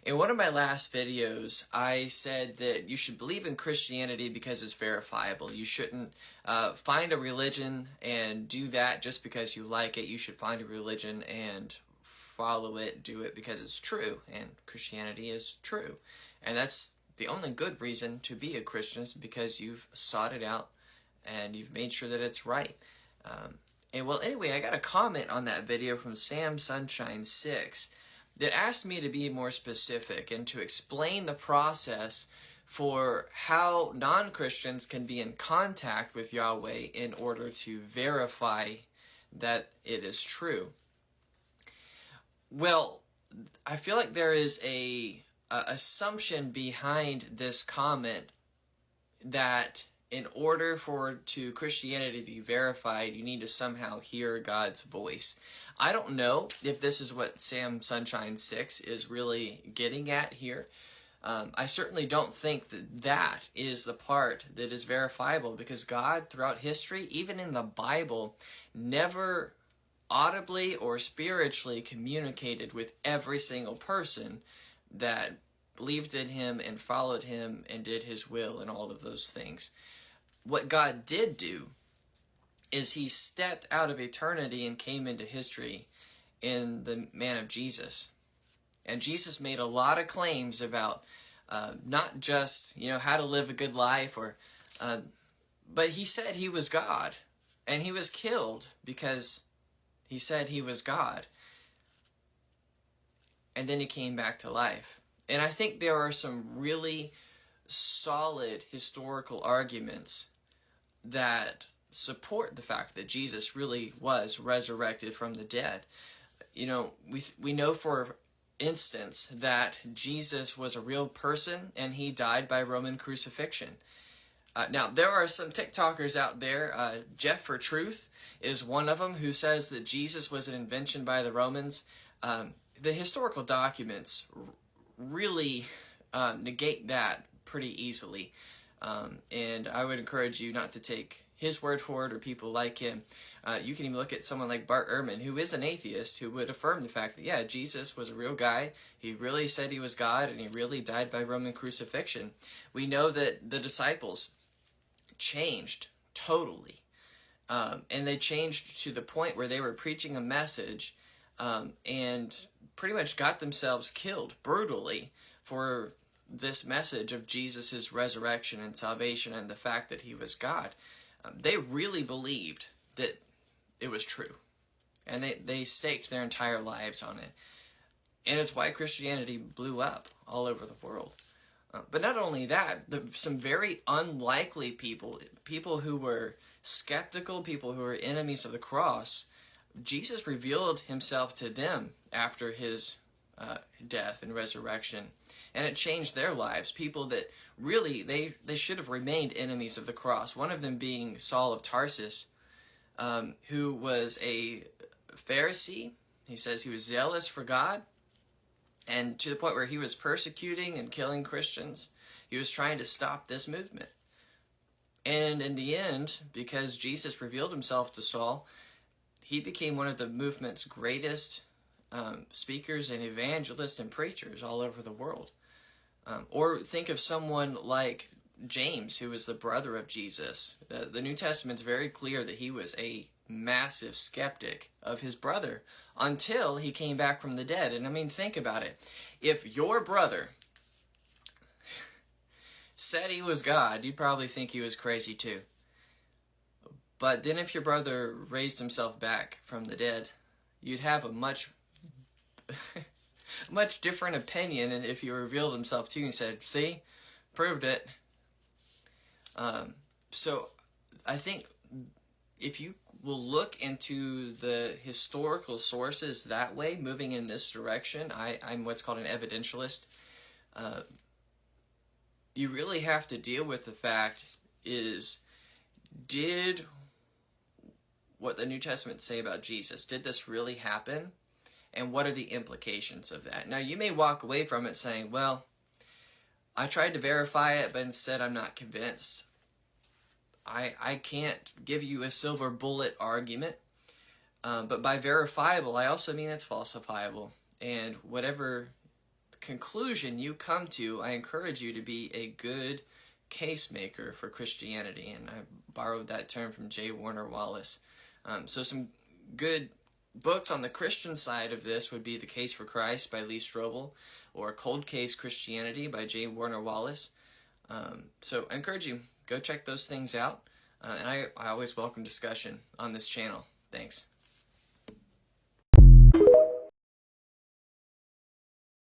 In one of my last videos, I said that you should believe in Christianity because it's verifiable. You shouldn't find a religion and do that just because you like it. You should find a religion and follow it, do it because it's true, and Christianity is true. And that's the only good reason to be a Christian, is because you've sought it out and you've made sure that it's right. Anyway, I got a comment on that video from Sam Sunshine 6 that asked me to be more specific and to explain the process for how non-Christians can be in contact with Yahweh in order to verify that it is true. Well, I feel like there is a assumption behind this comment that in order for Christianity to be verified, you need to somehow hear God's voice. I don't know if this is what Sam Sunshine 6 is really getting at here. I certainly don't think that that is the part that is verifiable, because God, throughout history, even in the Bible, never audibly or spiritually communicated with every single person that believed in him and followed him and did his will and all of those things. What God did do is he stepped out of eternity and came into history in the man of Jesus. And Jesus made a lot of claims about not just, how to live a good life, but he said he was God. And he was killed because he said he was God. And then he came back to life. And I think there are some really solid historical arguments that support the fact that Jesus really was resurrected from the dead. We know, for instance, that Jesus was a real person and he died by Roman crucifixion. Now, there are some TikTokers out there. Jeff for Truth is one of them, who says that Jesus was an invention by the Romans. The historical documents really negate that pretty easily. And I would encourage you not to take his word for it or people like him. You can even look at someone like Bart Ehrman, who is an atheist, who would affirm the fact that, Jesus was a real guy. He really said he was God, and he really died by Roman crucifixion. We know that the disciples changed totally. And they changed to the point where they were preaching a message and pretty much got themselves killed brutally for this message of Jesus' resurrection and salvation and the fact that he was God. They really believed that it was true. And they staked their entire lives on it. And it's why Christianity blew up all over the world. But not only that, some very unlikely people who were skeptical, people who were enemies of the cross, Jesus revealed himself to them after his death and resurrection. And it changed their lives. People that really, they should have remained enemies of the cross. One of them being Saul of Tarsus, who was a Pharisee. He says he was zealous for God, and to the point where he was persecuting and killing Christians. He was trying to stop this movement. And in the end, because Jesus revealed himself to Saul, he became one of the movement's greatest speakers and evangelists and preachers all over the world. Or think of someone like James, who was the brother of Jesus. The New Testament's very clear that he was a massive skeptic of his brother until he came back from the dead. And I mean, think about it. If your brother said he was God, you'd probably think he was crazy too. But then if your brother raised himself back from the dead, you'd have a much different opinion. And if he revealed himself to you and said, see, proved it. So I think if you will look into the historical sources that way, moving in this direction, I'm what's called an evidentialist. You really have to deal with the fact is, did what the New Testament say about Jesus, did this really happen? And what are the implications of that? Now, you may walk away from it saying, well, I tried to verify it, but instead I'm not convinced. I can't give you a silver bullet argument, but by verifiable, I also mean it's falsifiable. And whatever conclusion you come to, I encourage you to be a good case maker for Christianity. And I borrowed that term from J. Warner Wallace. So some good books on the Christian side of this would be The Case for Christ by Lee Strobel, or Cold Case Christianity by J. Warner Wallace. So I encourage you, go check those things out. And I always welcome discussion on this channel. Thanks.